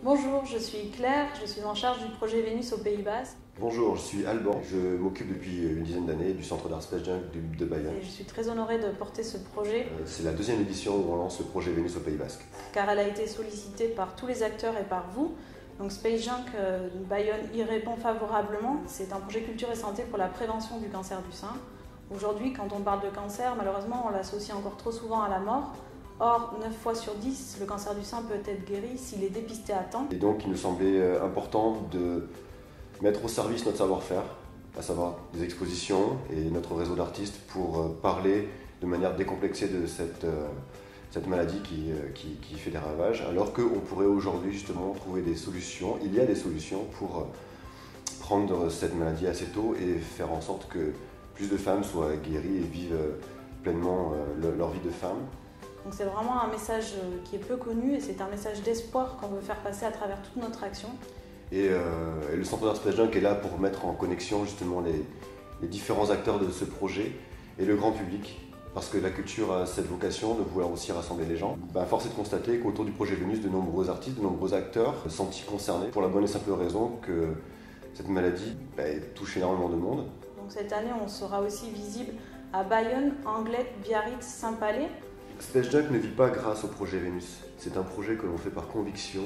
Bonjour, je suis Claire, je suis en charge du projet Vénus au Pays Basque. Bonjour, je suis Alban, je m'occupe depuis une dizaine d'années du Centre d'Art Space Junk de Bayonne. Et je suis très honorée de porter ce projet C'est la deuxième édition où on lance le projet Vénus au Pays Basque. car elle a été sollicitée par tous les acteurs et par vous. Donc Space Junk Bayonne y répond favorablement. C'est un projet culture et santé pour la prévention du cancer du sein. Aujourd'hui, quand on parle de cancer, malheureusement, on l'associe encore trop souvent à la mort. Or, 9 fois sur 10, le cancer du sein peut être guéri s'il est dépisté à temps. Et donc il nous semblait important de mettre au service notre savoir-faire, à savoir des expositions et notre réseau d'artistes pour parler de manière décomplexée de cette maladie qui fait des ravages, alors qu'on pourrait aujourd'hui justement trouver des solutions. Il y a des solutions pour prendre cette maladie assez tôt et faire en sorte que plus de femmes soient guéries et vivent pleinement leur vie de femme. Donc c'est vraiment un message qui est peu connu et c'est un message d'espoir qu'on veut faire passer à travers toute notre action. Et le Centre d'Art Space Junk est là pour mettre en connexion justement les différents acteurs de ce projet et le grand public. Parce que la culture a cette vocation de vouloir aussi rassembler les gens. Force est de constater qu'autour du projet Vénus, de nombreux artistes, de nombreux acteurs se sentent concernés pour la bonne et simple raison que cette maladie touche énormément de monde. Donc cette année, on sera aussi visible à Bayonne, Anglet, Biarritz, Saint-Palais. Space Junk ne vit pas grâce au projet Vénus. C'est un projet que l'on fait par conviction.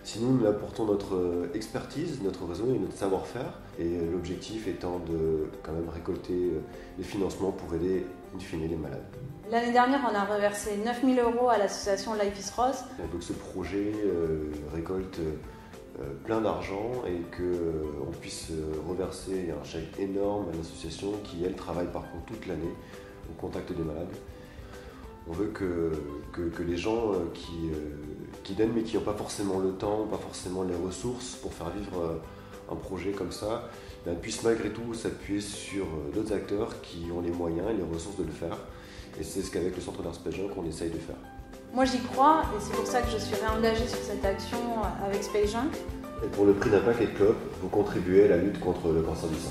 Si nous apportons notre expertise, notre réseau et notre savoir-faire, et l'objectif étant de quand même récolter les financements pour aider in fine les malades. L'année dernière, on a reversé 9 000 € à l'association Life is Rose. Donc ce projet récolte plein d'argent et qu'on puisse reverser un chèque énorme à l'association qui, elle, travaille par contre toute l'année au contact des malades. On veut que les gens qui donnent mais qui n'ont pas forcément le temps, pas forcément les ressources pour faire vivre un projet comme ça, puissent malgré tout s'appuyer sur d'autres acteurs qui ont les moyens et les ressources de le faire. Et c'est ce qu'avec le Centre d'Art Space Junk on essaye de faire. Moi j'y crois et c'est pour ça que je suis réengagée sur cette action avec Space Junk. Et pour le prix d'un paquet de clopes, vous contribuez à la lutte contre le cancer du sein.